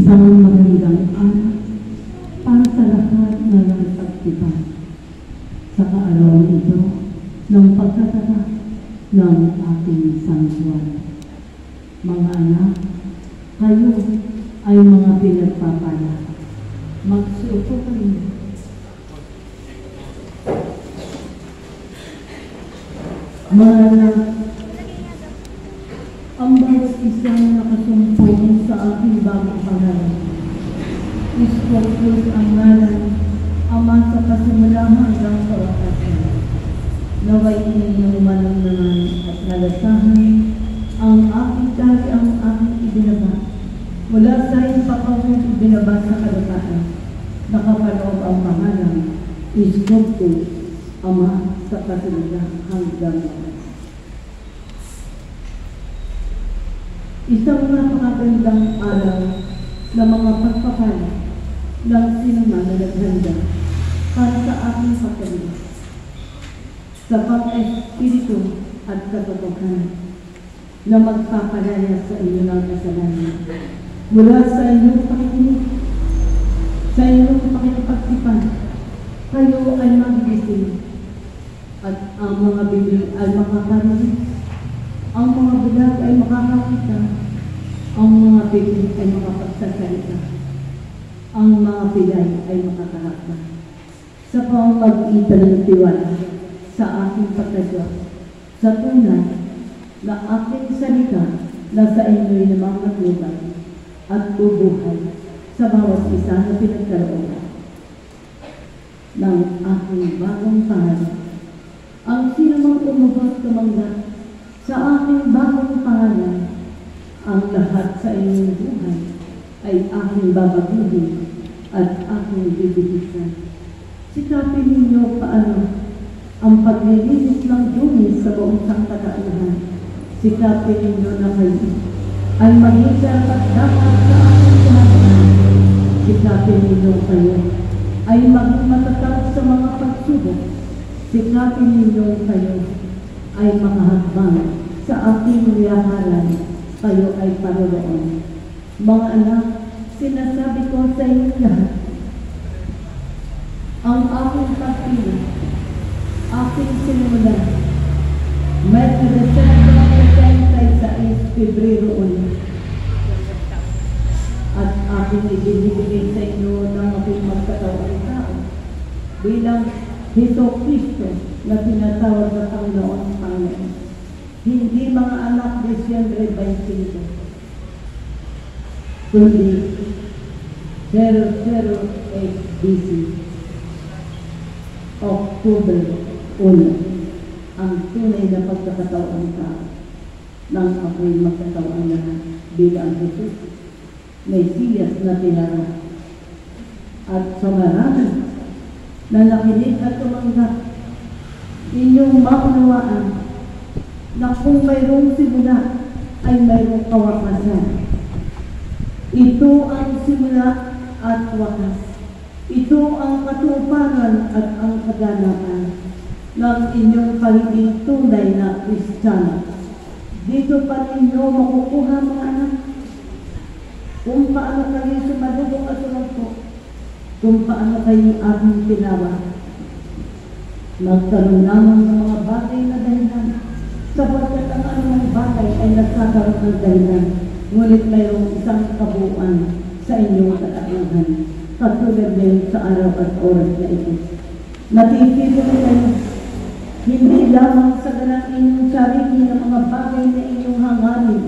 Isang magandang araw para sa lahat na nagpagtipan sa kaarawan ito ng pagtatala ng ating sangtuan. Mga anak, kayo ay mga pinagpapala. Magsuko kayo. Mga anak, ang bawat isang nakasumpong sa aking bagong pangalan. Ispokos ang ngalan, Ama sa kasimula hanggang sa wakasan. Naway inyong manang-naman at nalasahan ang aking dati ang aking ibinaba. Mula sa ipakawang ibinaba sa kalupaan, nakapaloob ang pangalan, Ispokos, Ama sa kasimula hanggang wakasan. Isang napakagandang araw na mga pagpapala ng sinuman na naghanda para sa aking pagkalit sa pag-espiritu at katotohanan na magpapalaya sa inyo ng kasalanan mula sa inyong pakikinig, sa inyong pakikipagtipan. Kayo ay magigising at ang mga bibig ay makakarinig. Ang mga bulag ay makakakita, ang mga bibig ay makapagsasalita, ang mga pilay ay makakahakbang. Sa pamamagitan ng tiwala sa aking pagkadiyos, sa tunay na aking salita na sa inyo'y namamatlutan at bubuhay sa bawat isa na pinagkaroon ng aking bagong pangalan. Ang sinumang umubot tumanggap sa aking bagong pangalan, ang lahat sa inyong buhay ay aking babaguhin at aking bibigisan. Sikapin ninyo paano ang paglilinis ng dungis sa buong sangkatauhan. Sikapin ninyo na kayo ay maging dapat sa aking buhay. Sikapin ninyo kayo ay maging matatag sa mga pagsubok. Sikapin ninyo kayo ay makahakbang sa aking liyaharan, kayo ay paroroon. Mga anak, sinasabi ko sa inyo lahat, ang aking pagpili, aking sinimulan, may December 36, Pebrero 1, at aking ibinibigay sa inyo ng aking magkatawang tao bilang Hesus Kristo na tinatawag na Panginoon. Hindi mga anak Disyembre 25, kundi 008 BC, October 1, ang tunay na pagkakataon ng ako'y magkataon na bilang Jesus, Mesiyas na tinara. At sa marami na nakinig at tumanggap, inyong maunawaan na kung mayroong simula ay mayroong kawakasan. Ito ang simula at wakas. Ito ang katuparan at ang kaganapan ng inyong pagiging tunay na Kristiyano. Dito pa ninyo makukuha mga anak kung paano kayo sumalubong at sumagpo, kung paano kayo aking tinawag. Magkaroon lamang ng mga bagay na dahilan, sapagkat ang anumang bagay ay nagkakaroon ng dahilan, ngunit mayroong isang kabuuan sa inyong katauhan, katulad din sa araw at oras na ito. Natitipon kayo, hindi lamang sa ganang inyong sarili ng mga bagay na inyong hangarin,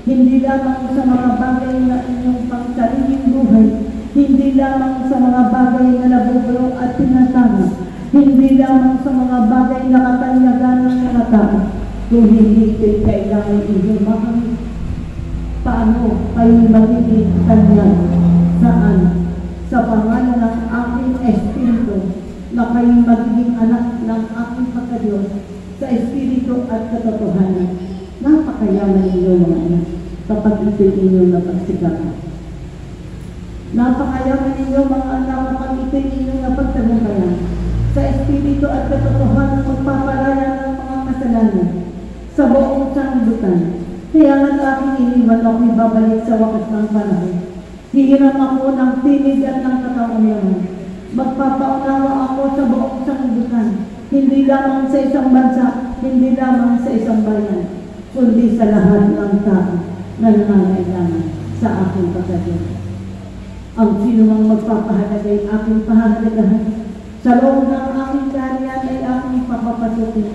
hindi lamang sa mga bagay na inyong pangsariling buhay, hindi lamang sa mga bagay na nabubulong at tinatama, hindi lamang sa mga bagay na katanyagan ng mga tao, kung hindi kailangan inyong makamit. Paano kayo magiging tanyag? Saan? Sa pangalan ng aking Espiritu, na kayo magiging anak ng aking pagkadiyos sa Espiritu at katotohanan. Napakayaman ninyo mga anak kapag ito'y inyong napagsikapan. Napakayaman ninyo mga anak kapag ito'y inyong napagtagumpayan. Sa Espiritu at katotohanan magpapalaya ng mga kasalanan sa buong sanglibutan. Kaya nga aking iniwan ako'y babalik sa wakas ng panahon. Hihiram ako ng tinig at ng katauhan. Magpapaunawa ako sa buong sanglibutan, hindi lamang sa isang bansa, hindi lamang sa isang bayan, kundi sa lahat ng tao na nangangailangan sa aking pagkakita. Ang sino mang magpapahalaga ay aking pahalagahan. Sa loob ng aking kaharian ay aking papapasukin.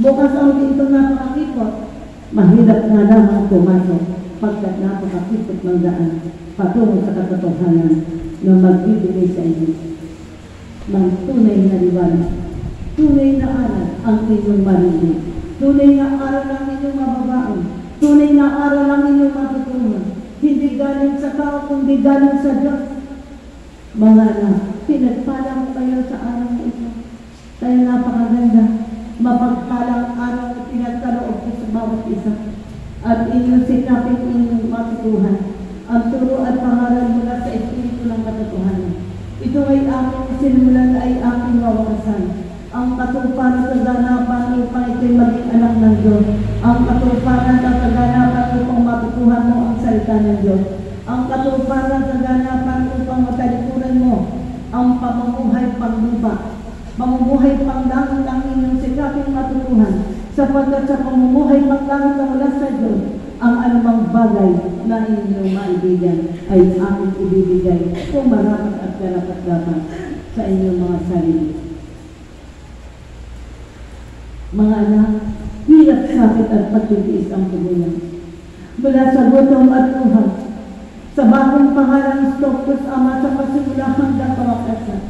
Bukas ang pinto na pakakipot, mahirap na lamang pumasok pagkat napakakipot ng daan patungo sa katotohanan na magbibigay sa inyo ng tunay na liwanag, tunay na aral ang inyong marinig, tunay na aral ang inyong mababaon, tunay na aral ang inyong matutunan, hindi galing sa tao kundi galing sa Diyos. Mga anak, pinagpala mo kayo sa araw na ito. Kaya napakaganda, mapagpalang araw na pinagkaloob ko sa bawat isa. At inyong sikapin inyong matutuhan ang turo at pangaral mula sa Espiritu ng katotohanan. Ito ay aking sinimulan ay aking wawakasan. Ang katuparan sa ganapan upang ito'y maging anak ng Diyos. Ang katuparan sa ganapan upang matutuhan mo ang salita ng Diyos. Ang katuparan sa ganapan upang matalikuran mo ang pamumuhay panglupa. Pamumuhay panglangon ng inyong sikaping matutuhan. Sapagkat sa pamumuhay panglangon na mula sa Diyos, ang anumang bagay na inyong maibigan ay aking ibibigay kung marapat at karapat-dapat sa inyong mga sarili. Mga anak, hirap, sakit at pagtitiis ang tugunan. Mula sa gutom at luha, sa bagong pangalang Stokos Ama sa pasimula hanggang pawakasan,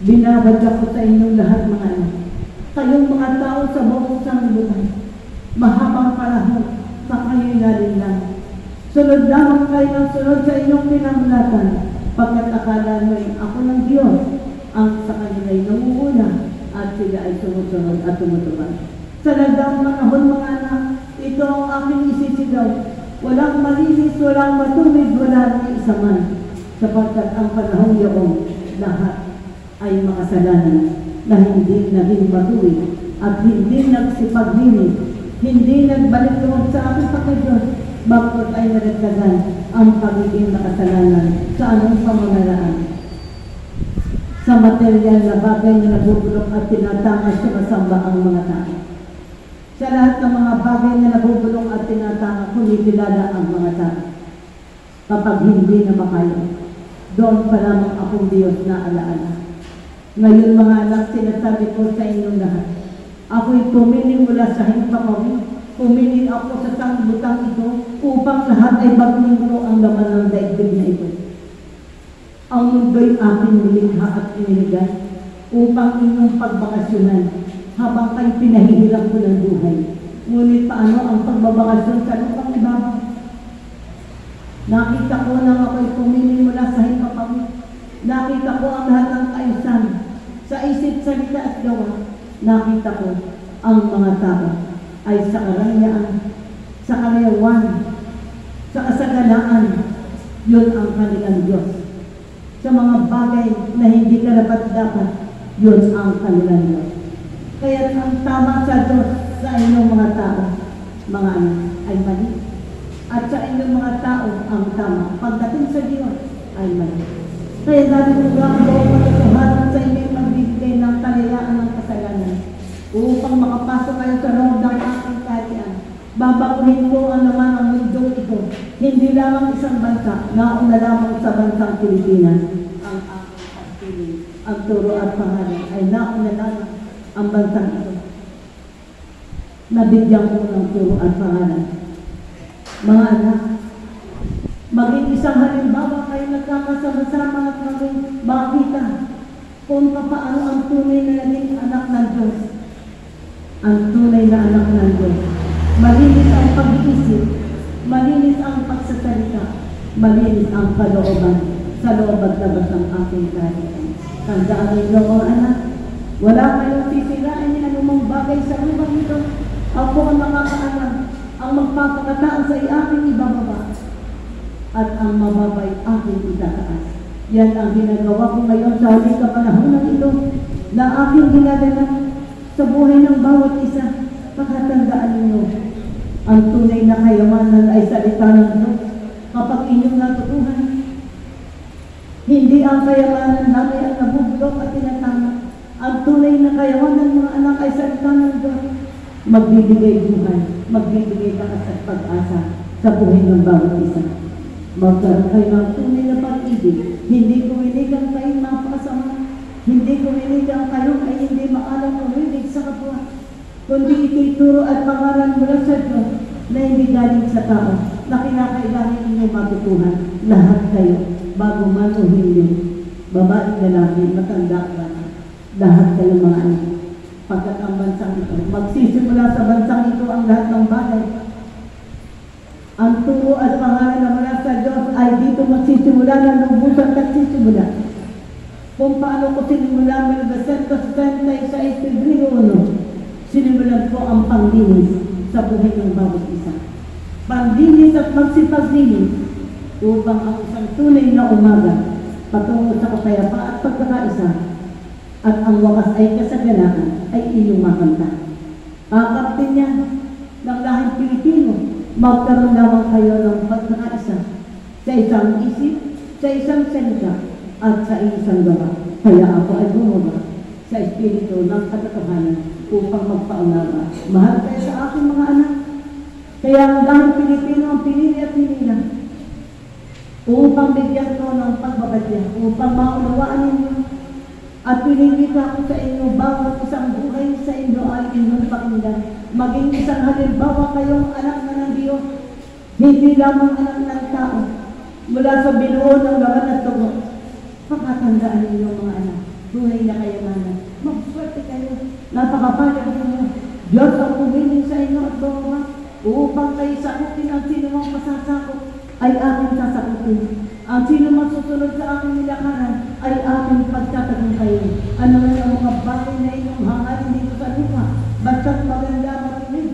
binabad ako sa inyong lahat mga anak. Kayong mga tao sa buong sanglibutan, mahabang panahon sa kayo'y nalinlang. Sunod lamang kayo ng sunod sa inyong pinamulatan, pagkat akala mo'y ako ng Diyos, ang sa kanila'y nangunguna, at sila ay sumusunod at tumutupad. Sa nagdaang panahon mga anak, ito ang aking isisigaw. Walang malinis, walang matumid, wala ni isa man. Sapagkat ang panahon yun, lahat ay makasalanan na hindi naging matuwid at hindi nagsipaglinis, hindi nagbalik doon sa aking Panginoon, bakit ay naragdagan ang pagiging makasalanan sa anong pamamaraan. Sa material na bagay na nabubulok at tinatangas sa masamba ang mga tao. Sa lahat ng mga bagay na nabubulok at tinatangas, kumikilala ang mga tao. Kapag hindi na makaya, doon pa lamang akong Diyos na alaala. Ngayon mga anak, sinasabi ko sa inyong lahat, ako'y pumili mula sa himpapawid, pumili ako sa sangbutang ito upang lahat ay bagning ko ang laman ng daigdig na ito. Ang mundo'y aking nilikha at iniligan upang inyong pagbakasyonan habang kayo pinahihirap ko ng buhay. Ngunit paano ang pagbabakasyon sa lupang ibabaw? Nakita ko nang ako'y pumili mula sa himpapawid. Nakita ko ang lahat ng kaayusan sa isip, salita at gawa. Nakita ko ang mga tao ay sa karayaan, sa kalayawan, sa kasagalaan, yun ang kanilang Diyos. Sa mga bagay na hindi karapat-dapat, yun ang kanilang Diyos. Kaya ang tama sa Diyos sa inyong mga tao, mga anak, ay mali. At sa inyong mga tao, ang tama. Pagdating sa Diyos, ay mali. Kaya dati ko ang buong katotohanan sa inyong magbibigay ng kalayaan ng kasalanan upang makapasok kayo sa loob ng aking kaharian. Babakuhin ko ang naman ang mundong ito. Hindi lamang isang bansa, nauna lamang sa bansang Pilipinas. Ang aking pagpiling, ang turo at pangalan ay nauna lamang ang bansang ito. Nabigyan ko ng turo at pangalan. Mga anak, maging isang halimbawa kayo nagkakasama-sama at maging makita kung paano ang tunay na naging anak ng Diyos. Ang tunay na anak ng Diyos. Malinis ang pag-iisip, malinis ang pagsasalita, malinis ang kalooban sa loob at labas ng aking kaharian. Tandaan ninyo mga anak, wala kayong sisirain ni anumang bagay sa lubang ito. Ako ang makakaalam, ang magpapakataan sa aking ibababa, at ang mababay aking itataas. Yan ang ginagawa ko ngayon sa huling kapanahonan ito na aking ginagawa sa buhay ng bawat isa. Pakatandaan ninyo, ang tunay na kayamanan ay salita ng Diyos. Kapag inyong natutuhan, Hindi ang kayamanan namin ang nabubulok at tinatama. Ang tunay na kayaman ng mga anak ay salita ng Diyos. Magbibigay buhay, magbibigay lakas at pag-asa sa buhay ng bawat isa. Magkaroon kayo ng tunay na pag-ibig. Hindi kumiligang kayo mapakasama. Hindi kumiligang kayo ay hindi maalam umilig sa kapwa. Kundi ito'y turo at pangalan mula sa Diyos na hindi galing sa tao, na kinakailangan inyong matutuhan. Lahat kayo, bago man o hindi, babae, lalaki, matanda ka, lahat kayo mga anak. Pagkat ang bansang ito, magsisimula sa bansang ito ang lahat ng bagay. Ang turo at pangalan na mula sa Diyos ay dito magsisimula ng lubusan at sisimula. Kung paano ko sinimula 1936 Pebrero 1, sinimulan ko ang panglinis sa buhay ng bawat isa. Panglinis at magsipaslinis upang ang isang tunay na umaga patungo sa kapayapaan at pagkakaisa at ang wakas ay kasaganaan ay inyong makanta. Kakaptin niya ng lahing Pilipino, magkaroon lamang kayo ng pagkakaisa sa isang isip, sa isang salita at sa isang gawa. Kaya ako ay bumaba sa espiritu ng katotohanan upang magpaunawa. Mahal kayo sa aking mga anak. Kaya ang lahing Pilipino ang pinili at hinila upang bigyan ko ng pagbabadya, upang maunawaan ninyo. At pinilita ko sa inyo, bawat isang buhay sa inyo ay inyong pakinggan. Maging isang halimbawa kayong anak na ng Diyos, hindi lamang anak ng tao, mula sa binuo ng laman at tugo. Pakatandaan ninyo mga anak, buhay na kayamanan. Magswerte kayo, napakapalad ninyo. Diyos ang pumili sa inyo at bumaba, upang kayo sakutin ang sino mang masasakot ay aking sasakutin. Ang sino masusunod sa aking nilakaran ay aking pagtatagumpayin. Ano man ang mga bagay na inyong hangarin dito sa lupa, basta't maganda, matinig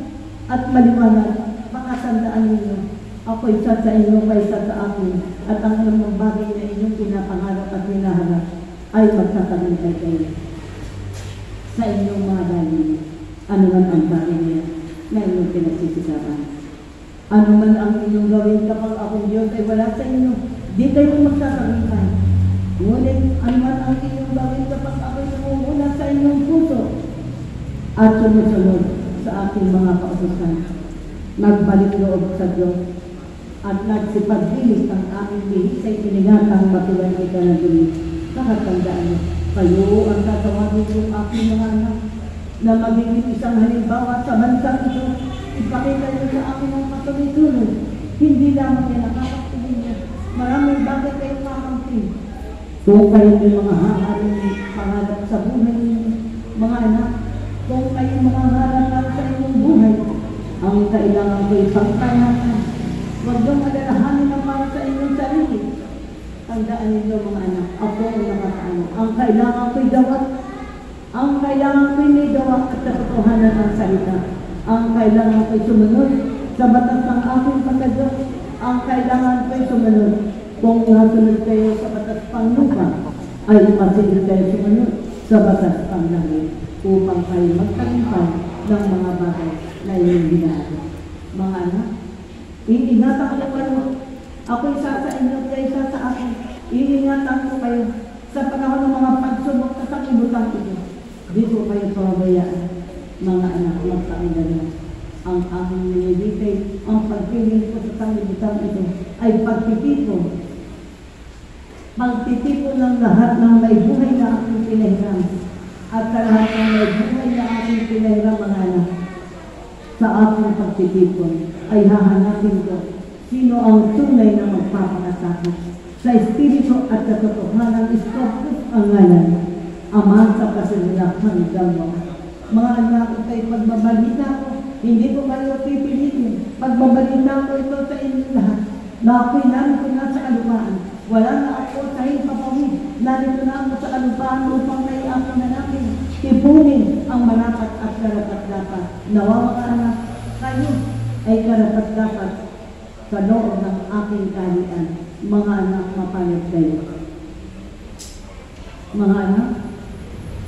at maliwanag, makatandaan ninyo. Ako isa sa inyo, kaysa sa akin, at ang anumang bagay na inyong pinapangarap at hinahanap ay magtatagumpay kayo sa inyong mga dalhin. Ano man ang bagay na inyong pinagsisigapan. Ano man ang inyong gawin kapag akong Diyos ay wala sa inyo, di kayo magsasabihan. Ngunit ano man ang inyong gawin kapag ako'y namumula sa inyong puso at sumusunod sa aking mga kautusan, nagbalik loob sa Diyos at nagsipagdilis ng aming bihis ay pinigatang matulad ay kanaguli. Nakatandaan niyo, kayo ang tatawagin yung aking mga anak na magiging isang halimbawa sa bansang ito. Ipakita niyo sa akin ang patuloy-tuloy. Hindi lamang yan nakakapilin niya. Maraming bagay kayong kakampi. Kung kayo may mga hangarin pangarap sa buhay niyo, mga anak, kung kayo mga hangarin sa inyong buhay, ang kailangan ko ipagkayatan. Huwag niyong alalahanin ang para sa inyong sarili. Tandaan ninyo mga anak, ako ang nakakaano. Ang kailangan ko'y dawat. Ang kailangan ko'y may dawat at katotohanan ng salita. Ang kailangan ko'y sumunod sa batas ng aking pagkadyo. Ang kailangan ko'y sumunod. Kung nasunod kayo sa batas pang lupa, ay masigil kayo sumunod sa batas pang langit upang kayo magtagumpay ng mga bagay na inyong ginagawa. Mga anak, iingatan ko kayo. Ako isa sa inyo, kaysa sa akin. Iingatan ko kayo sa panahon ng mga pagsubok sa sanglibutan ito. Di ko kayo pabayaan, mga anak, magpakinggan. Ang aming nilibigay, ang pagpili ko sa sanglibutan ito ay pagtitipon. Pagtitipon ng lahat ng may buhay na aking pinahiram at sa lahat ng may buhay na aking pinahiram, mga anak. Sa aking pagtitipon ay hahanapin ko sino ang tunay na magpapakasakit sa espiritu at katotohanan ng Iskopus ang ngalan, Ama sa kasilahan galaw. Mga anak, ito'y pagbabalita ko, hindi ko kayo pipilitin. Pagbabalita ko ito sa inyo lahat, na ako'y narito na sa kalupaan. Wala na ako sa hipapawid. Narito na ako sa kalupaan upang may ako na natin tipunin ang marapat at karapat-dapat. Nawa mga anak, kayo ay karapat-dapat sa loob ng aking kaharian. Mga anak, mapalit kayo. Mga anak,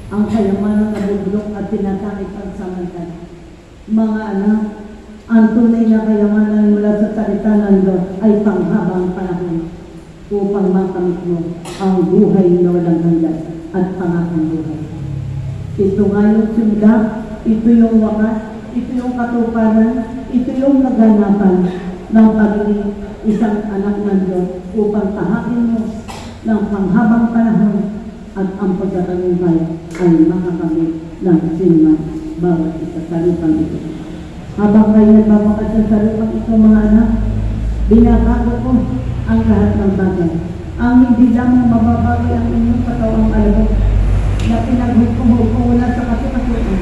ang kayamanan na bubulok at tinatangit pagsamantala. Mga anak, ang tunay na kayamanan mula sa salita ng Diyos ay panghabang panahon. upang makamit mo ang buhay na walang hanggan at pangakang buhay. Ito nga yung simula, ito yung wakas, ito yung katuparan, ito yung naganapan ng pagiging isang anak ng Diyos upang tahakin mo ng panghabang panahon at ang pagkatagumpay ay makakamit ng sinuman bawat isa sa lupang ito. Habang kayo nagpapakasya sa lupang ito, mga anak, binabago ko ang lahat ng bagay. Ang hindi lamang mababago ang inyong katawang alabok na pinaghukom-hukom ko mula sa kasukasuan.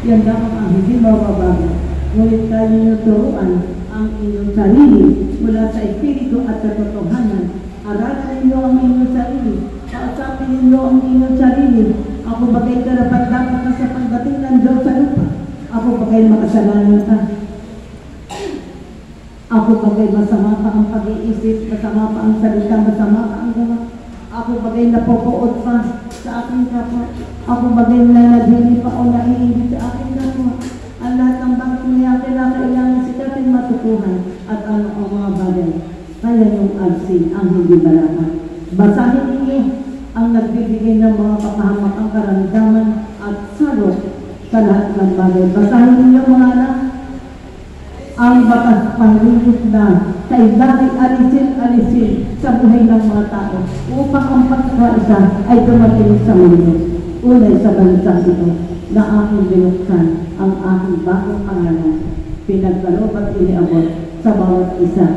Yan lamang ang hindi mababago. Ngunit kayo ninyo turuan ang inyong sarili mula sa espiritu at sa totohanan. Aralan ninyo ang inyong sarili. Kausapin ninyo ang inyong sarili. Ako bagay karapat-dapat na sa pagdating ng Diyos sa lupa. Ako bagay makasalanan ka. Ako bagay masama pa ang pag-iisip, masama pa ang salita, masama pa ang gawa. Ako bagay napopoot pa sa aking kapwa. Ako bagay nanadhili pa o naiingit sa aking kapwa. Ang lahat ng bagay na kailangan sikatin matutuhan at ano ang mga bagay. Kaya yung alsin ang hindi balakan. Basahin ninyo ang nagbibigay ng mga kapahamakang karamdaman at salot sa lahat ng bagay. Basahin ninyo mga anak ang batas panglinis na kailangan alisin sa buhay ng mga tao upang ang pagkakaisa ay dumating sa mundo. Unay sa bansang ito na aking binuksan ang aking bagong pangalan, pinagkaloob at iniabot sa bawat isa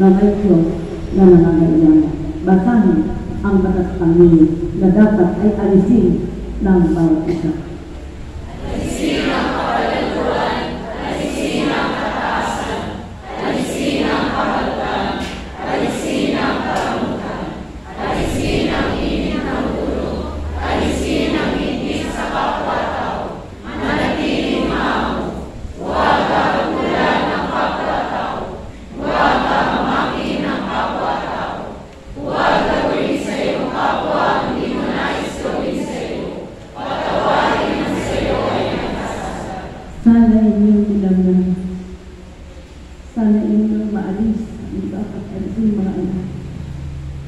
na may Diyos na nangangailangan. Basahin ang batas panglinis na dapat ay alisin ng bawat isa. Alisin ang kapalantuan, alisin ang kataasan, alisin ang kahaluan, alisin ang karamutan, alisin ang init ng ulo, alisin ang hindi sa kapwa-tao, manatiling maamo, huwag kahalulan ng kapwa-tao, huwag kamamakin ng kapwa-tao, huwag gawin sa iyong kapwa ang hindi mo nais gawin sa iyo, patawarin ang sa iyo ay nagkasasal. Sana inyong nilamnan. Sana inyong maalis ang dapat alisin mga anak.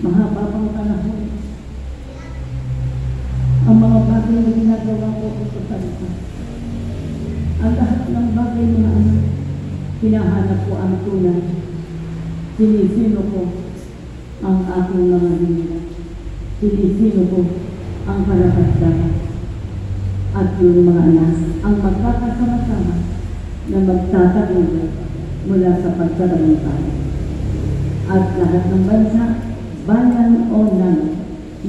Mahaba pang panahon. Ang mga bagay na ginagawa ko sa salita. Ang lahat ng bagay mga anak, hinahanap ko ang tunay. Sinisino ko ang aking mga hingga. Sinisino ko ang karapat-dapat. At yung mga anak, ang magkakasama-sama na magtatagumpay mula sa pagkatagumpay. At lahat ng bansa, bayan o nan,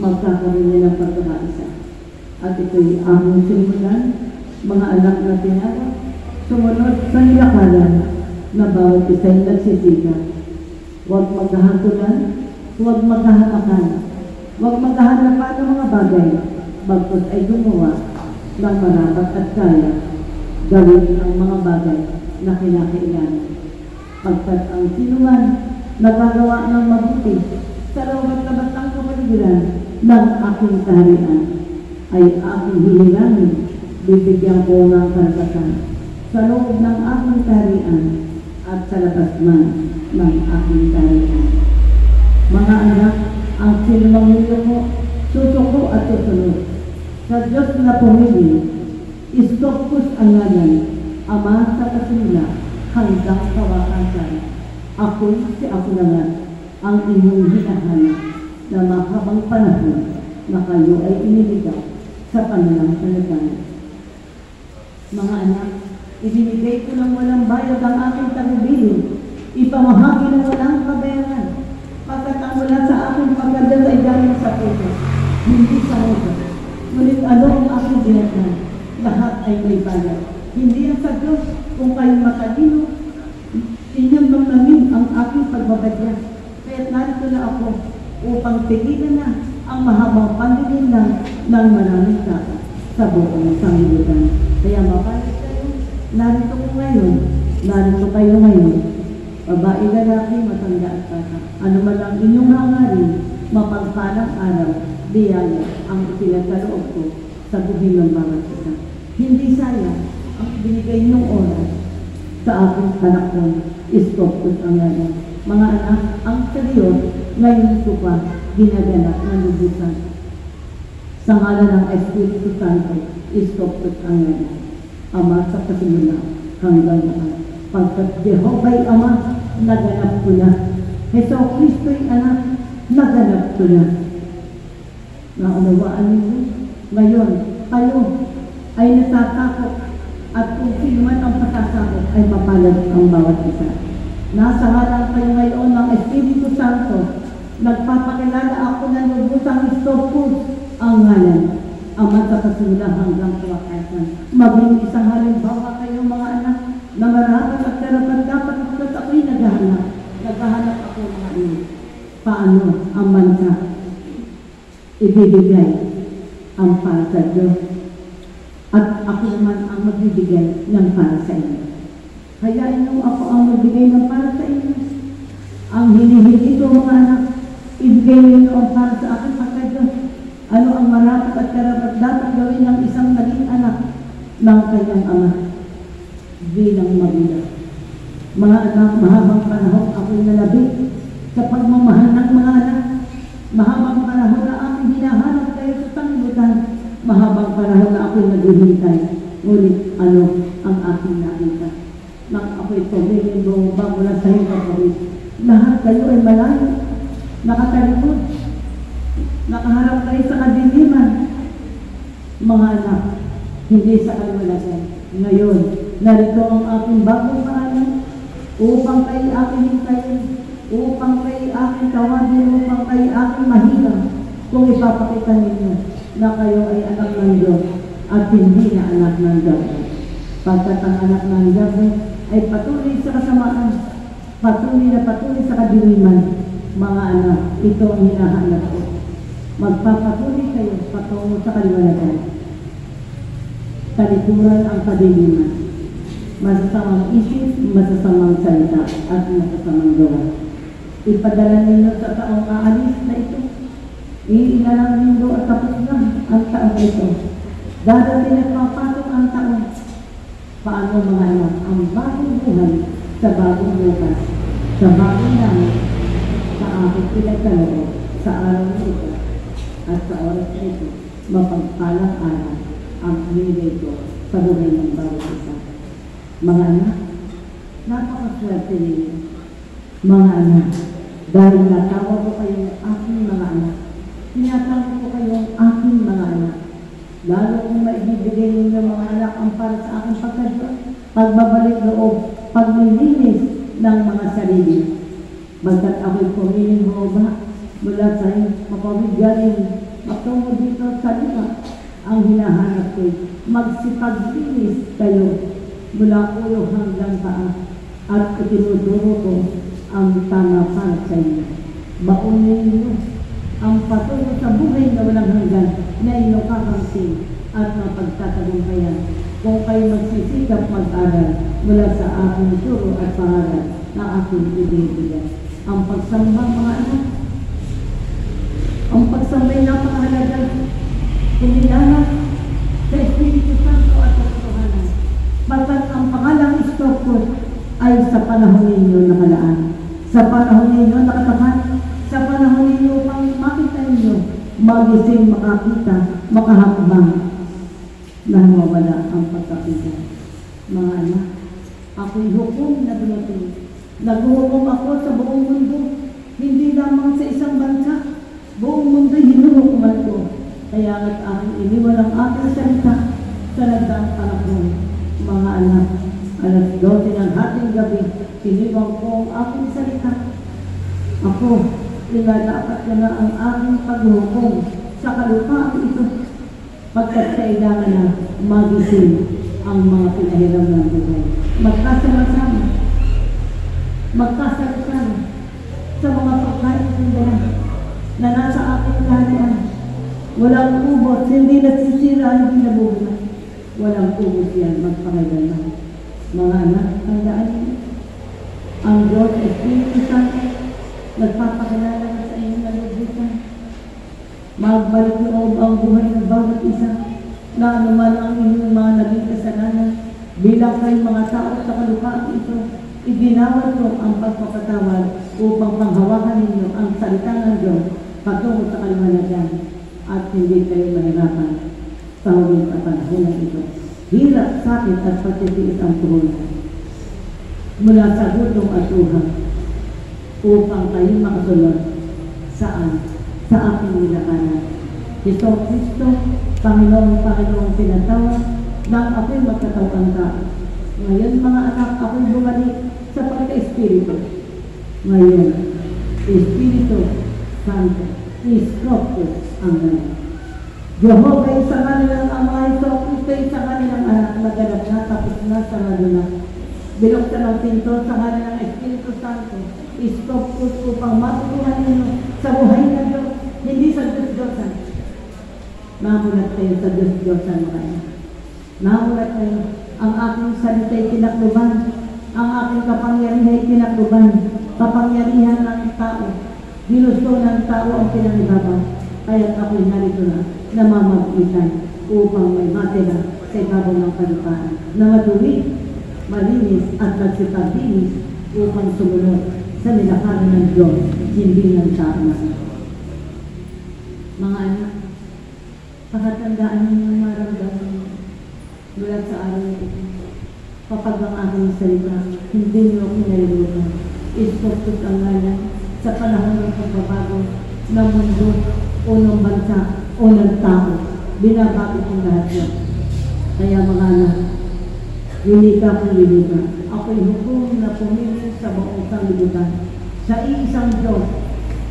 magkakaroon ng pagkakaisa. At ito'y aming simulan, mga anak na tinawag, sumunod sa nilakaran na bawat isa'y nagsisika. Huwag maghahantulan, huwag maghahamakan, huwag maghahanapan ng mga bagay, bagkos ay gumawa ng marapat at kaya gawin ang mga bagay na kinakailangan. Pagkat ang sinuman nagagawa ng mabuti sa loob at labas ng kapaligiran ng aking kaharian ay aking hilingangin, bibigyan ko ng karagatan sa loob ng aking kaharian at sa labas man ng aking kaharian. Mga anak, ang sinumang nilo ko, susuko at susunod. Sa Diyos na pumili, istokos ang ngalan, Ama sa kasimula, hanggang kawakasan. Ako'y si ako naman, ang inyong hinahanap na mahabang panahon na kayo ay iniligaw sa pananampalataya. Mga anak, ibinigay ko ng walang bayad ang aking tagubilin, ipamahagi ng walang kabayaran, pagkat ang wala sa aking pagkadal ay galing sa puso, hindi sa mundo. Ngunit ano ang aking ginagawa? Lahat ay may bayad. Hindi ang sa Diyos kung kayo matalino. Inyong mamlamin ang aking pagbabadya. Kaya't narito na ako upang tigilan na ang mahabang panlilinlang ng maraming tao sa buong sanglibutan. Kaya mapalit kayo. Narito ko ngayon. Narito kayo ngayon. Babae, lalaki, matanda at bata. Ano man ang inyong hangarin, mapagpalang araw, biyaya ang ipinagkaloob ko sa buhay ng bawat isa. Hindi sayang ang binigay niyong oras sa aking anak ng istokos ang ngayon. Mga anak, ang sa Diyos, ngayon ito pa, ginaganap ng lubusan. Sa ngalan ng Espiritu Santo, istoktot ang ngayon. Ama sa kasimula hanggang ngayon. Pagkat Jehovah'y Ama, naganap ko na. Heso Kristo'y anak, naganap ko na. Naunawaan ninyo, ngayon, kayo ay natatakot at kung sino man ang pasasakot ay mapalad ang bawat isa. Nasa harap kayo ngayon ng Espiritu Santo, nagpapakilala ako ng lubusang istoktot ang ngalan. Ama sa kasimula hanggang kawakasan. Maging isang halimbawa kayo mga anak na marapat at karapat-dapat at ako'y naghahanap. Naghahanap ako mga iyo. Paano ang bansa ibibigay ang para sa Diyos at ako naman ang magbibigay ng para sa inyo. Kaya inyo ako ang magbigay ng para sa inyo. Ang hinihingi ko mga anak, ibigay ninyo ang para sa akin pagka Diyos. Ano ang marapat at karapat dapat gawin ng isang naging anak ng kanyang ama bilang magulang. Mga anak, mahabang panahon ako'y nalabi sa pagmamahal ng mga anak. Mahabang panahon na aking hinahanap kayo sa sanglibutan. Mahabang panahon na ako'y naghihintay. Ngunit ano ang aking nakita? Nang ako'y tumingin bumaba mula sa hingapawid. Lahat kayo ay malayo, nakatalikod. Nakaharap kayo sa kadiliman. Mga anak, hindi sa kalwalagan. Ngayon, narito ang aking bagong paanan upang kayo aking hintayin, upang kayo aking tawagin, upang kayo aking mahilang kung ipapakita ninyo na kayo ay anak ng Diyos at hindi na anak ng Diyos. Pagkat ang anak ng Diyos ay patuloy sa kasamaan, patuloy sa kadiliman. Mga anak, ito ang hinahanap ko. Magpapatuloy kayo patungo sa kaliwanagan. Talikuran ang kadiliman. Masasamang isip, masasamang salita, at masasamang gawa. Ipadala ninyo sa taong aalis na ito. Iinalang linggo at tapos na ang taong ito. Dadating at papasok ang taon. Paano mga anak ang bagong buhay sa bagong bukas, sa bagong langit, sa aking pinagkaloob, sa araw na ito, at sa oras na ito, mapagpalang araw ang binigay ko sa buhay ng bawat isa. Mga anak, napakaswerte ninyo. Mga anak, dahil natawag ko kayong aking mga anak, tinatawag ko kayong aking mga anak. Lalo kung maibibigay ninyo mga anak ang para sa aking pagkadyon, pagbabalik loob, paglilinis ng mga sarili. Bagkat ako'y pumiling ba mula sa mapabigaling matungo dito sa lupa, ang hinahanap ko'y magsipaglinis kayo mula ulo hanggang paa at itinuturo ko ang tama para sa inyo. Baunin ninyo ang patungo sa buhay na walang hanggan na inyong kakamsin at mapagtatagumpayan kung kayo magsisikap mag-aral mula sa aking turo at pangaral na aking ibibigay. Ang pagsambang mga anak, ang pagsambay na pangahalaga, kinilahat sa Espiritu Santo at katotohanan. Bagat ang pangalang istoktot ay sa panahon ninyo nakalaan, sa panahon ninyo nakatapat, sa panahon ninyo upang makita ninyo, magising, makakita, makahakbang na mawala ang pagkakita. Mga anak, ako'y hukom na dumating. Naghuhukom ako sa buong mundo, hindi lamang sa isang bansa. Buong mundo hinuhukuman ko. Kaya nga't aking iniwan ang aking salita sa nagdaang panahon. Mga anak, alas 12 ng hating gabi, iniwan ko ang aking salita. Ako, ilalapat ko na ang aking paghuhukom sa kalupaan ito. Pagkat kailangan na magising ang mga pinahiram ng buhay. Magkasama-sama, magkasama-sama sa mga pagkain ng dala na nasa aking laharian. Walang ubos, hindi nasisira, hindi nabubuhay. Walang ubos yan, magpangalaman. Mga anak, tandaan niyo, ang Diyos Espiritu Santo, nagpapakilala na sa inyo ng lubusan. Magbalik loob ang buhay ng bawat isa na anuman ang inyong mga naging kasalanan bilang kayo mga tao sa kalupaan ito. Ibinawal ko ang pagpapatawad upang panghawakan ninyo ang salita ng Diyos patungo sa kaliwanagan at hindi kayo mahirapan sa huling kapanahon ito. Hirap, sakit at pagtitiis ang puhunan mula sa gutom at uhang upang kayo makasunod saan? Sa aking nilakaran. Ito Kristo, Panginoong pinatawag nang ako'y magkatawang tao. Ngayon mga anak, ako'y bumalik sa pagka-Espiritu. Ngayon, Espiritu Santo, Iskopos ang ganyan. Jehovah sa kanilang Ama, ito sa kanilang anak, naganap na, tapos na, sarado na. Binuksan ang pinto sa kanilang Espiritu Santo, Iskopos upang matutuhan ninyo sa buhay na Diyos, hindi sa Diyos-Diyosan. Namulat kayo sa Diyos-Diyosan mga ina. Namulat kayo, ang aking salita'y tinakluban, ang aking kapangyarihan ay tinakluban, kapangyarihan ng tao, ginusto ng tao ang pinangibabaw, kaya't ako'y narito na, namamagitan upang may matira sa ibabaw ng kalupaan, na matuwid, malinis at nagsipagdinis upang sumunod sa nilakaran ng Diyos, hindi ng tao na. Mga anak, pakatandaan niyo maramdaman mula sa araw na ito. Kapag ang aking salita, hindi niyo kinalimutan. Iskopos ang ngalan sa panahon ng pagbabago ng mundo o ng bansa o ng tao. Binabago kong lahat yan. Kaya mga anak, linika kong linika. Ako'y hukom na pumili sa buong sanglibutan. Sa iisang Diyos.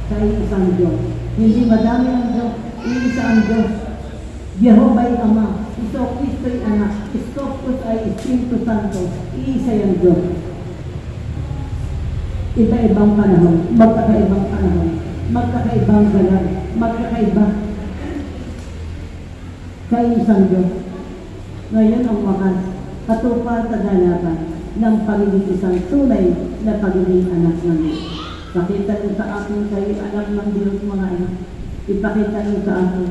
Sa iisang Diyos. Hindi madami ang Diyos. Iisa ang Diyos. Jehovah ay Ama. Iso Kristo'y Anak. Iskopos ay Espiritu Santo. Iisa yung Diyos. Iba-ibang panahon. Magkakaibang panahon. Magkakaibang galang. Magkakaiba. Sa iisang Diyos. Ngayon ang wakas. Katupad sa dalapan ng pagiging isang tunay na pagiging anak ng Diyos. Pakita niyo sa akin kayo anak ng Diyos mga anak. Ipakita niyo sa akin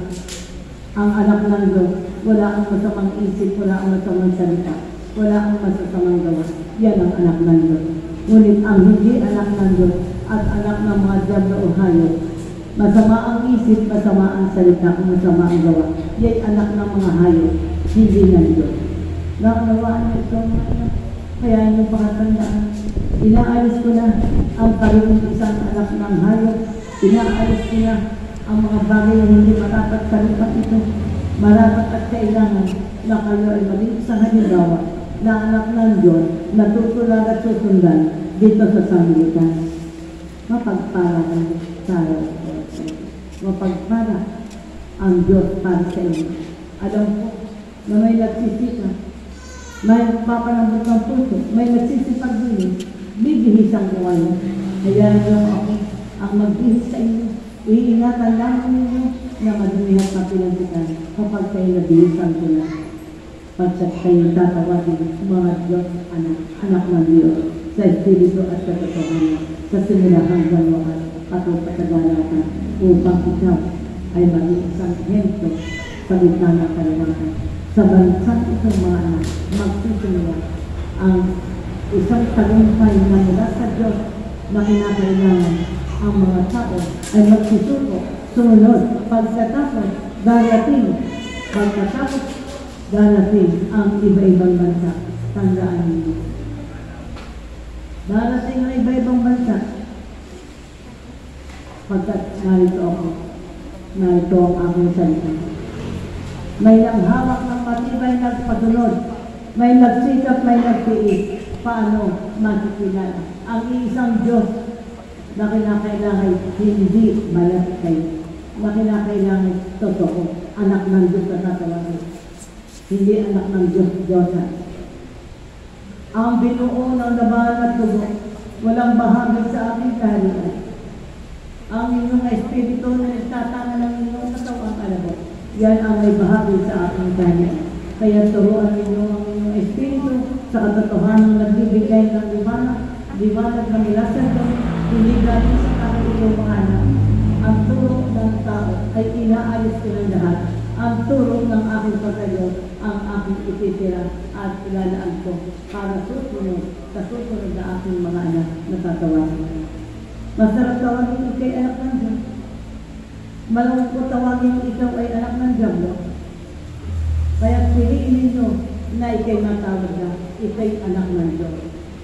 ang anak ng Diyos. Wala ang masamang isip, wala ang masamang salita, wala ang masasamang gawa. Yan ang anak ng Diyos. Ngunit ang hindi anak ng Diyos at anak ng mga diablo o hayop, masama ang isip, masama ang salita, masama ang gawa. Yan anak ng mga hayop, hindi ng Diyos. Naunawaan niyo ito mga anak. Kaya niyo pakatandaan. Inaalis ko na ang pagiging isang anak ng hayop. Inaalis ko na ang mga bagay na hindi marapat sa lupa ito. Marapat at kailangan na kayo ay maging isang halimbawa na anak ng Diyos na tutulag at susundan dito sa sanglibutan. Mapagpala ang tayo. Mapagpala ang Diyos para sa inyo. Alam ko na may nagsisika, may papanambot ng puso, may nagsisipag din, bibihisan ko kayo. Kaya lang ako ang magbihis sa inyo. Iingatan lang ninyo na madumihan sa pinagsikan kapag kayo nabihisan ko na. Pagkat kayo tatawagin mga Diyos, anak ng Diyos, sa Espiritu at sa katotohanan, sa simula hanggang wakas, patagalakan, upang ikaw ay maging isang hento sa gitna ng kaliwanagan. Sa bansang itong mga anak, magsisimula ang isang tagumpay na mula sa Diyos na kinakailangan ang mga tao ay magsisuko, sumunod, pagkatapos, darating ang iba-ibang bansa. Tandaan ninyo. Darating ang iba-ibang bansa. Pagkat narito ako, narito ang aking salita. May nanghawak ng matibay nagpasunod, may nagsikap, may nagtiis. Paano makikilala ang isang Diyos na kinakailangan hindi bayat kayo, na kinakailangan totoo, anak ng Diyos na tatawagin, hindi anak ng Diyos-Diyosan. Ang binuo ng labahan at tubo, walang bahagi sa aking kaharian. Ang inyong espiritu na nagtatanga ng inyong katawang alabot, yan ang may bahagi sa aking kaharian. Kaya turuan ninyo ang inyong espiritu sa katotohanan ng nagbibigay ng liwanag na mula sa Diyos, hindi galing sa kanilang mga anak. Ang turo ng tao ay inaalis ko ng lahat. Ang turo ng aking pagkayo, ang aking ititira at ilalaan ko para sa susunod na aking mga anak na tatawarin. Masarap tawagin ikay anak ng Diyos. Malungkot tawagin ikaw ay anak ng Diablo. Kaya piliin ninyo na ikay matawag na ikay anak ng Diyos.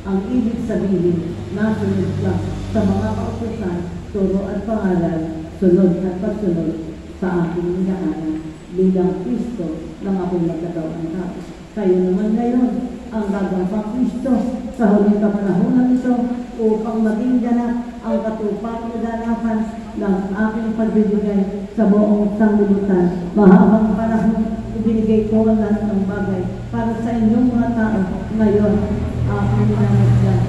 Ang ibig sabihin, nasunod ka sa mga kautusan, turo at pangaral, sunod at pagsunod sa aking inaanan bilang Kristo ng aking nagkatawang tao. Kayo naman ngayon ang gagampang Kristo sa huling kapanahonan nito upang maging ganap ang katupang naganapan ng aking pagbibigay sa buong sanglibutan. Mahabang panahon, ibinigay ko ang lahat ng bagay para sa inyong mga tao. Ngayon, aking nanasyan.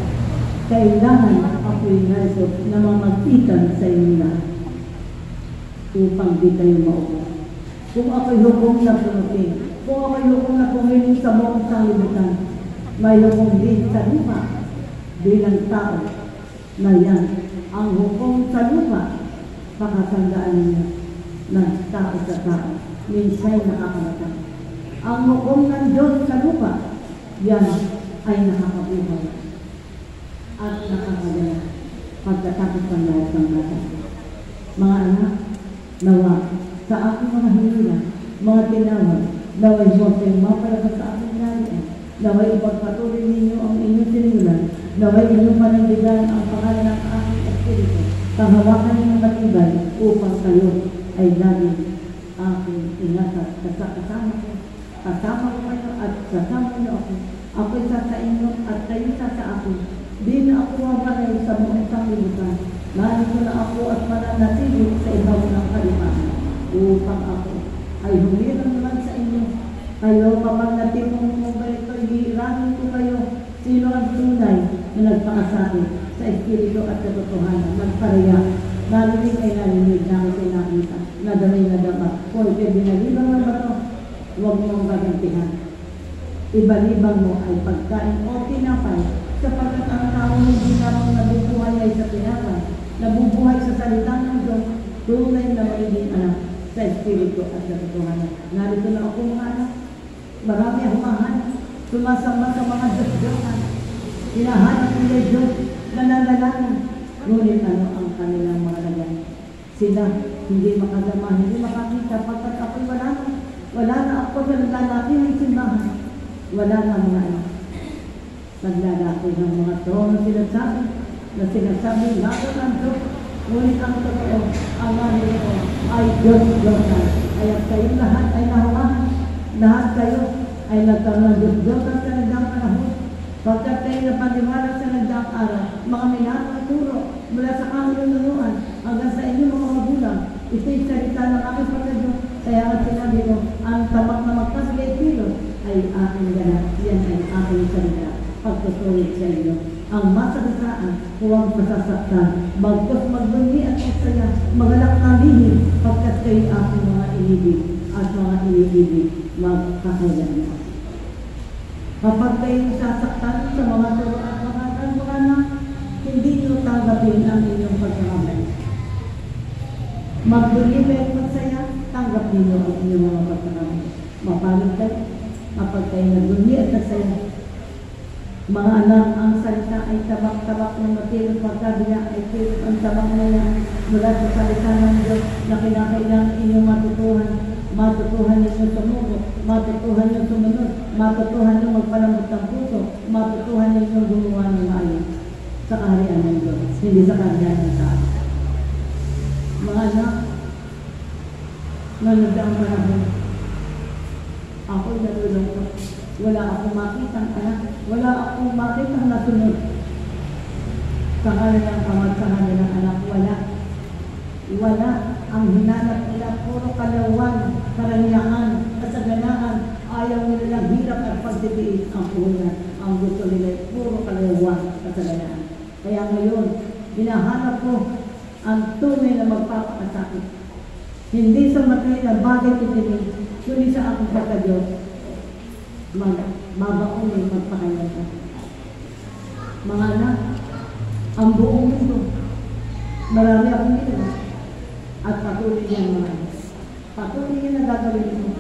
Kailangan ako'y nariso na mamagitan sa inyo na upang di kayo maubos. Kung ako'y hukom na punutin, kung ako'y hukom na pumiling sa buong sanglibutan, may hukom din sa lupa bilang tao na yan. Ang hukom sa lupa, pakatandaan niyo na tao sa tao, minsan nakakamatay. Ang hukom ng Diyos sa lupa, yan ay nakakabuhay at nakakagana pagkatapos ng lahat ng bata. Mga anak, nawa sa aking mga hinila, mga tinawag, naway huwag kayong mapalabas sa aking nariyan, naway ipagpatuloy ninyo ang inyong sinimulan, naway inyong panindigan ang pangalan ng aking Espiritu, panghawakan ninyo matibay upang kayo ay laging aking ingatan. Kasama ko kayo at kasama niyo ako. Ako'y sa inyo at kayo sa akin. Di na ako mabalay sa buong sanglibutan. Narito na ako at mananatili sa ibabaw ng kalipanan upang ako ay humirang naman sa inyo. Kayo kapag natimong mo ba ito, ihiramin ko kayo. Sino ang tunay na nagpakasabi sa Espiritu at katotohanan, nagpareha. Narinig ay narinig, nakita ay nakita, nadamay na dapat. Kung binalibang ng bato, huwag mong gagantihan. Ibalibang mo ay pagkain o tinapay, sapagkat ang tao hindi lamang nabubuhay ay sa tinapay, nabubuhay sa salita ng Diyos, tunay na magiging anak sa Espiritu at sa katotohanan. Narito na ako mga anak, marami ang humahanap, sumasama sa mga Diyos-Diyosan, hinahanap nila Diyos, nananalanan, ngunit ano ang kanilang mga lagan? Sila hindi makagama, hindi makakita, pagkat ako'y wala na ako sa naglalaki ng simbahan. Wala na mga anak. Naglalaki ng mga trono sinasabi na sinasabi lahat ng Diyos. Ngunit ang totoo, ang nanay ko ay Diyos-Diyosan. Kaya kayong lahat ay nahawahan. Lahat kayo ay nagkaroon ng Diyos-Diyosan sa nagdaang panahon. Pagkat kayo napaniwala sa nagdaang araw, mga minatang turo mula sa kanilang nunuan hanggang sa inyong mga magulang. Ito'y salita ng aking pagkadyo. Kaya ang sinabi ko, ang tamak na magkasgay kilos ay aking ganap. Yan ay aking salita. Pagtutuloy sa inyo. Ang masagasaan, huwag masasaktan. Bagkos magbunyi at magsaya, magalak na lihim, pagkat kayo aking mga inibig at mga inibig magkakayan niyo. Kapag kayo sasaktan sa mga turo at mga anak, hindi nyo tanggapin ang inyong pagkakamay. Magbunyi at magsaya, tanggap ninyo ang inyong mga pagkakamay. Mapalit kayo kapag kayo nagbunyi at magsaya. Mga anak, ang salita ay tabak-tabak ng matilog pagkabiya ay tilog ang tabak na yan mula sa salita ng Diyos na kinakailangan inyong matutuhan. Matutuhan ninyo sumuko, matutuhan ninyo sumunod, matutuhan ninyo magpalamot ng puso, matutuhan ninyo gumawa ng maayos sa kaharian ng Diyos, hindi sa kaharian ng tao. Mga anak, nanood ang panahon, ako'y nalulungkot. Wala akong makitang anak, wala akong makitang nasunod sa kanilang kamag sa kanilang anak. Wala. Ang hinanap nila, puro kalawan, karangyaan, kasaganaan, ayaw nila lang hirap at pagtitiis ang puhunan. Ang gusto nila, puro kalawan, kasaganaan. Kaya ngayon, hinahanap ko ang tunay na magpapakasakit. Hindi sa matay na bagay itinig, kundi sa aking pagka-Diyos. Mabaon ay magpakailan ka. Mga anak, ang buong mundo, marami akong ginawa. At patuloy yan mga anak. Patuloy yan na gagawin mo.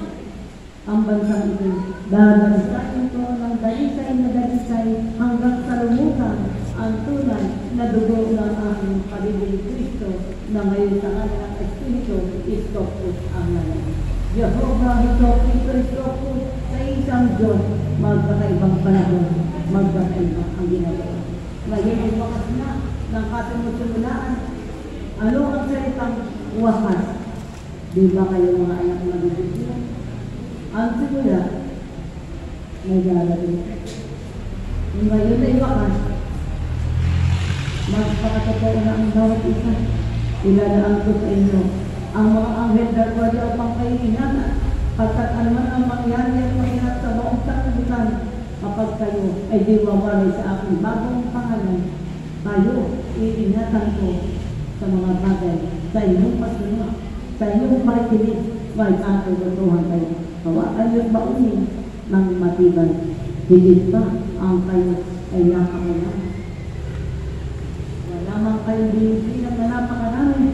ang bansang ito. Dadalisain ko ng dalisay na dalisay hanggang sa lumukan ang tunay na dugo ng aking pagiging Kristo na ngayon sa kanyang Espiritu, istokos ang ngayon. Jehovah, istokos sa isang Diyos, magkakaibang panahon, magkakaibang ang ginagawa. Ngayon ay wakas na ng kasunod-sunulaan. Ano ang salitang wakas? Di ba kayo mga anak magiging? Ang simula, may darating. Ngayon ay wakas. Magpakatotoo na ang bawat isa. Ilalaan ko sa inyo ang mga anghel darwada upang kayo ingatan. Pagkat anuman ang mangyari at mahirap sa buong sanglibutan, kapag kayo ay diwawalay sa aking bagong pangalan, kayo iingatan ko sa mga bagay, sa inyong pasunod, sa inyong makikinig, may katutuhan kayo. Hawakan yung baunin ng matibay. Higit pa ang kayo ay napakalang. Wala mang kayong binibigyan na napakarami.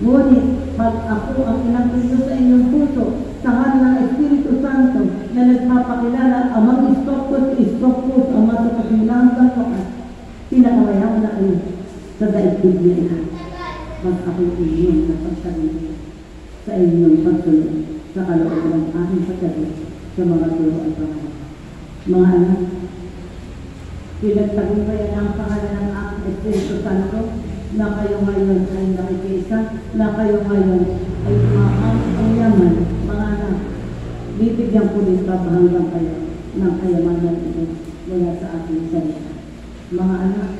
Ngunit, pag ako ang inangkilo sa inyong puso, sa hali ng Espiritu Santo na nagpapakilala amang istokos, ang matapagbilang wakas, pinakamayaw na kayo sa daigdig niya. Pag ako'y inyong napagsabihin sa inyong pagsunod sa kaloob ng aking pagsabi sa mga turo at pangalan. Mga anak, pinagtagumpayan ang pangalan ng aking Espiritu Santo na kayo ngayon ay nakikiisa, na kayo ngayon ay ang yaman, mga anak. Bibigyan ko din hanggang kayo ng kayamanan ito mula sa aking salita. Mga anak,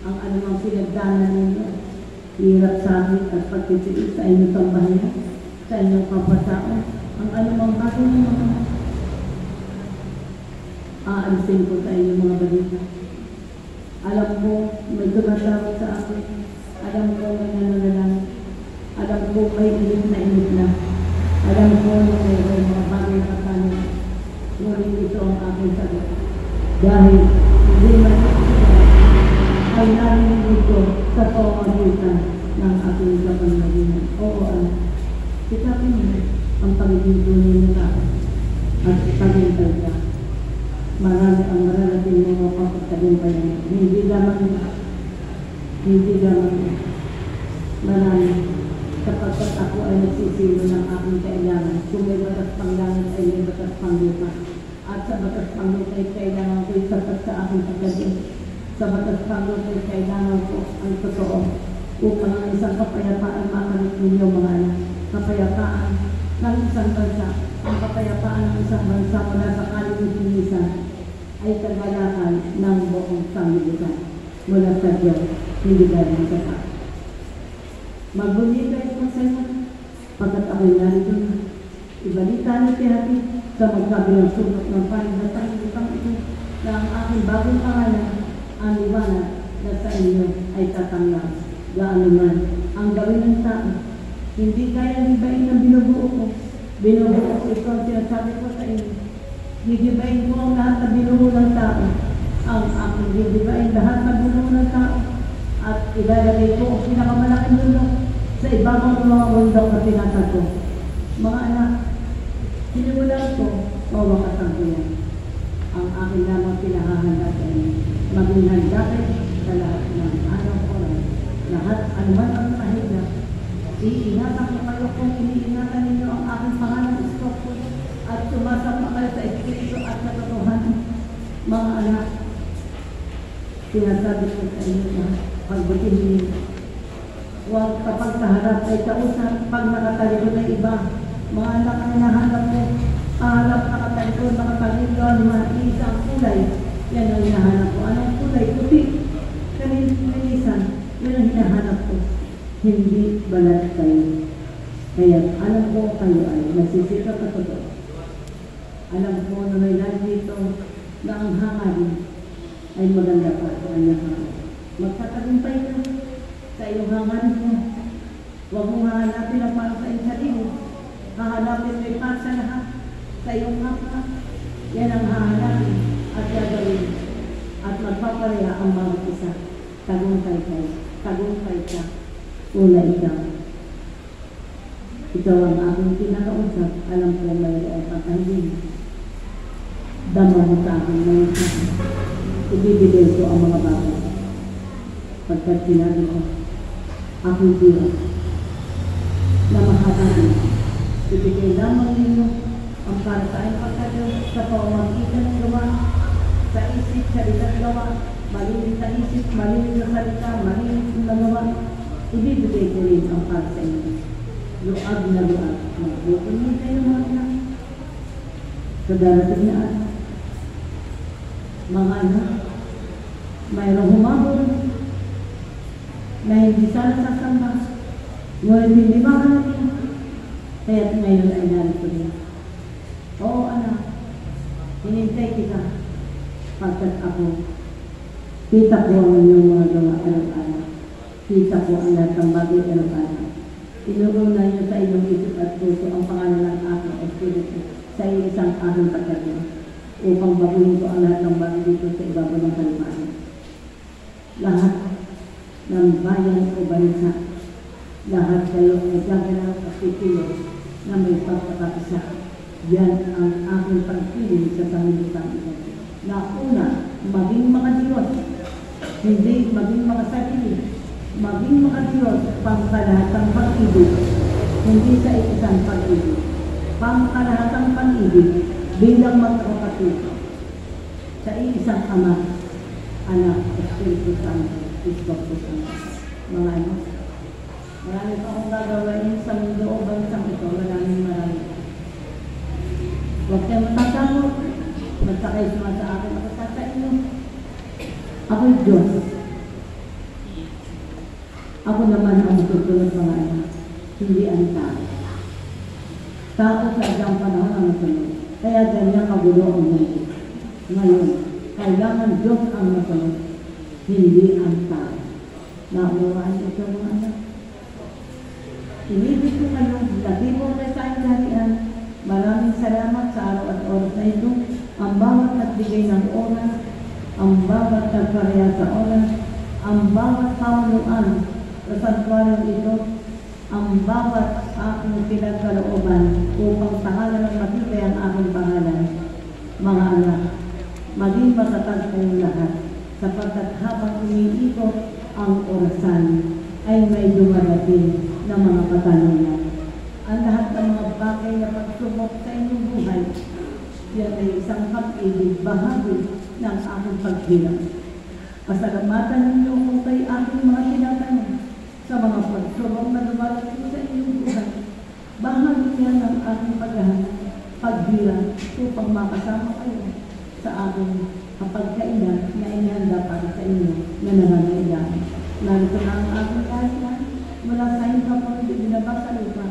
ang anumang pinagdanan ninyo, hirap sa akin at pagtitiis sa inyong sambahin, sa inyong kapasaan, ang anumang bagay ng mga aalisin ko sa inyong mga balita. Alam ko, may dumatawag sa akin. Alam ko, may nananalang. Alam ko, may init na. Alam ko, may mga bagay na kasanin. Ngunit ito ang aking sagot. Dahil hindi man ay narinig ko sa pamamagitan ng aking kapangyarihan. Oo, anak. Sikapin mo ang pagiging tunay na tao at paghintay ka. Marami ang mararating mga kapagtagumpayan. Hindi lamang marami sapagkat ako ay nagsisilo ng aking kailangan. Kung may batas pang langit ay may batas pang lupa. At sa batas pang lupa ay kailangan ko isapat sa aking pagkasin. Sa batas pang lupa ay kailangan ko ang totoo upang ang isang kapayapaan makalit ninyo mga anak. Kapayapaan ng isang bansa, ang kapayapaan ng isang bansa mula sa kalinisan ay kagalakan ng buong sanglibutan mula sa Diyos, hindi galing sa tao. Magbunyi kayo po sa inyo, pagkat ako'y narito na. Ibalita niyo tihati sa magkabilang sunod ng panibatan itang ito na ang aking bagong pangalan, ang liwanag na sa inyo ay tatanglaw. Gaano man ang gawin ng tao, hindi kaya hibain ang binubuo ko. Binubuo ko ito ang sinasabi ko sa inyo. Higibain ko ang lahat na binubuo ng tao. Ang aking higibain lahat na binubuo ng tao. At ilalagay ko ang pinakamalaking mundo sa ibabang mga mundo na pinatato. Mga anak, sinimulan ko, mawakasan ko yan. Ang aking lamang pinahahanda sa inyo. Maging handa kayo sa lahat ng araw oras. Lahat, anuman ang mahirap. Iingatan ko kayo kung iniingatan ninyo ang aking pangalan Istokos at sumasama kayo sa Espiritu at katotohanan. Mga anak, sinasabi ko sa inyo na pagbutin ninyo. Huwag kapag sa harap ay kausap pag nakatalikod ng iba. Mga anak ang hinahanap mo, harap nakatalikod, nakatalikod, isang kulay. Yan ang hinahanap ko. Anong kulay? Puti. Kanilisan. Yan ang hinahanap ko. Hindi balat kayo. Kaya alam ko kayo ay nasisira ka totoo. Alam ko na may dito na ang hangarin ay maganda pa sa kanyang hangarin. Magtatagumpay ka sa iyong hangarin mo. Huwag mong hahanapin ang para sa iyong sarili. Hahanapin mo yung para sa lahat. Sa iyong hapa. Yan ang hahanapin at gagawin. At magpapareha ang mga isa. Tagumpay ka. Tagumpay ka. Una ikaw. Ikaw ang aking kinakausap, alam ko mayroon kang kahiling. Dama mo sa akin ngayon sa akin. Ibibigay ko ang mga bagay. Pagkat sinabi ko, aking Diyos, na mahatabi, ibigay lamang ninyo ang para sa aking pagkadiyos sa pamamagitan ng gawa, sa isip, sa litat gawa, malinis sa isip, malinis sa salita, malinis na gawa, ibibigay ko rin ang para sa inyo. Luag na luag, magbukod niyo kayo mga anak. Sa darating na anak, mga anak, mayroong humabol na hindi sana sasamba, ngunit hindi mahanap niya. Kaya't ngayon ay narito niya. Oo anak, hinintay kita, pagkat ako, kita ko ang inyong mga gawa anak-anak. Kita ko ang lahat ng bagay anak-anak. Inuuna niyo sa inyong isip at puso ang pangalan ng aking Espiritu sa isang aking pagkakita upang baguhin ko ang lahat ng bagay dito sa ibabaw ng kalumaan. Lahat ng bayan o bansa, lahat kayo ay gagalaw at titilo na may pagkakaisa. Yan ang aking pagpiling sa sanglibutan ito. Na una, maging mga Diyos, hindi maging mga sarili. Maging mga Diyos, pangkalahatang pag-ibig, hindi sa isang pag-ibig. Pangkalahatang pag-ibig bilang magkakapatid sa isang Ama, Anak, Espiritu Santo, Espiritu Santo. Mga ano, marami pa akong gagawin sa mundo o bansang ito, marami. Huwag kayong matatakot, magsakay sa akin, magsakay inyo. Ako'y Diyos. Ako naman ang tutulog mga anak, hindi ang tao. Tao sa isang panahon ang masunod. Kaya ganyan kagulo ang mundo. Ngayon, kailangan Diyos ang masunod, hindi ang tao. Naunawaan ito mga anak. Inibig ko kayo, lagi mo na sa aking harian. Maraming salamat sa araw at oras na ito. Ang bawat nagbigay ng oras, ang bawat nagpareha sa oras, ang bawat pamunuan sa santuaryong ito, ang bawat aking pinagkalooban upang pangalan ng matibay ang aking pangalan. Mga anak, maging matatag kayong lahat, sapagkat habang umiikot ang orasan ay may dumarating na mga katanungan. Ang lahat ng mga bagay na pagsubok sa inyong buhay, yan ay isang pag-ibig bahagi ng aking paghirap. Pasalamatan ninyo kung kay aking mga tinatanong sa mga pagsubok na dumarating sa inyong buhay. Bahagi yan ng aking paghirap upang makasama kayo sa aking kapagkainan na inihanda para sa inyo na nangangailangan. Narito na ang aking kailangan mula sa inyong kapag binabas sa lupa.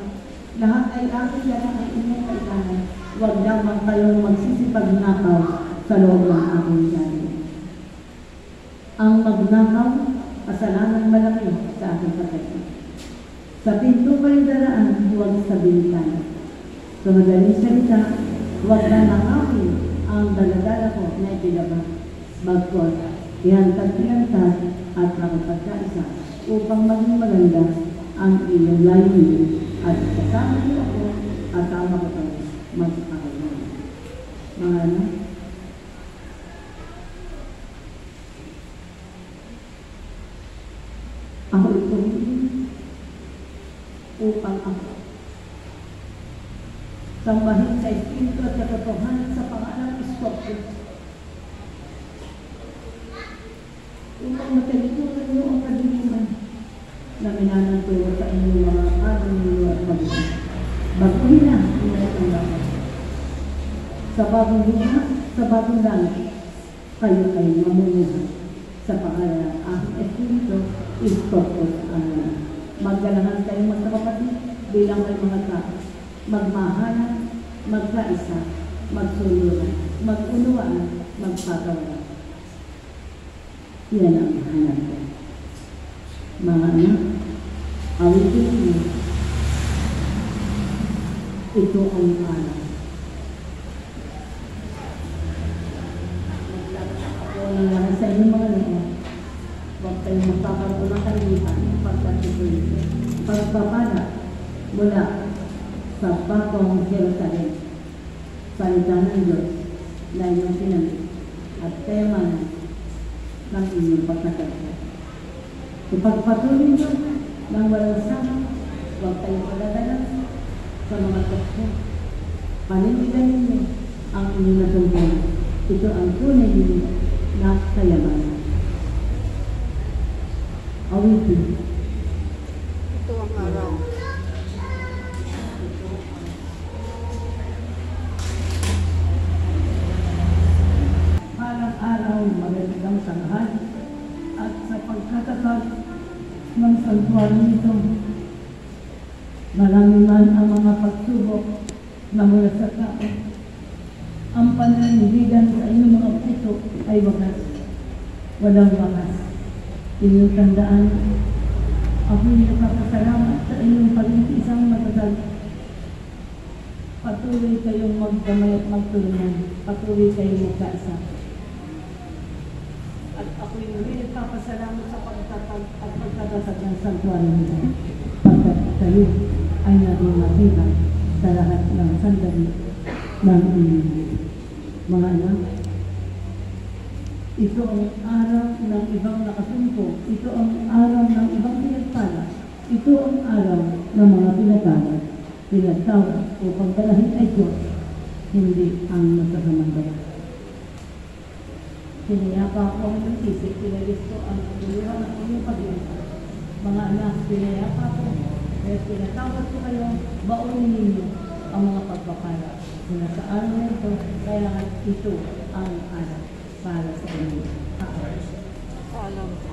Lahat ay aking dala ang inyong kailangan. Huwag lamang kayong magsisipagnakaw sa loob ng aking dala. Ang magnakaw, kasalanan malaki sa aking kapatid. Sa pinto palindaraan, huwag sa bintana. Sa madaling salita, huwag na nakawin ang daladala ko na itinabas. Bagkos, ihantag-ihantag at makapagkaisa upang maging maganda ang iyong layunin at kasama niyo ako at kasama ko kayo magkakaroon. Mga ano? Ako ito upang ako sambahin sa Espiritu at katotohanan sa pangalan ng Espiritu upang matalikuran niyo ang kadiliman na minanaturo sa inyong mga kaluluwa at pag-ibig. Baguhin na ang lahat. Sa bagong lupa, sa bagong langit, kayo ay mamumuhay sa pangalan ng aking Espiritu, Espiritu Santo. Magdalahan kayong magkakapatid bilang may mga tao. Magmahalan, magkaisa, magsunuran, mag-unawaan, magpagawa. Yan ang hanap ko. Mga anak, awitin niyo. Ito ang anak. Ako na lang sa inyong mga nito. Huwag kayong magpapagulong kalimutan pagkat ito'y pagpapala mula sa bagong Jerusalem, salita ng Diyos na inyong pinamit at tema ng inyong pagkatagpo. Ipagpatuloy nyo ng walang sama, huwag kayong paladala sa mga takbo. Panindigan ninyo ang inyong natungkol. Ito ang tunay ninyo na kayamanan. Awitin. Ito ang araw. Parang araw, magandang tanghali at sa pagkatatag ng santuario nito, marami man ang mga pagsubok na mula sa tao. Ang pananindigan sa inyong mga puso ay wagas, walang wagas. Inyong tandaan, ako'y nagpapasalamat sa inyong pag-iisang matatag. Patuloy kayong magdamay at magtulungan. Patuloy kayong magkaisa. At ako'y muli nagpapasalamat sa pagtatag at pagtatasag ng santuario nito. Pagkat kayo ay naging makita sa lahat ng sandali ng inyong mga anak. Ito ang araw ng ibang nakasumpo. Ito ang araw ng ibang pinagpala. Ito ang araw ng mga pinagtawad upang dalahin ay Diyos, hindi ang nagkasamandala. Pinayapa ako ang inyong isip, pinalis ko ang paguluhan ng inyong pag-iisa. Mga anak, pinayapa ko, kaya pinatawad ko kayo, baunin ninyo ang mga pagpapala. Kung sa araw na ito, kailangan ito ang araw para sa inyo. Alam ko.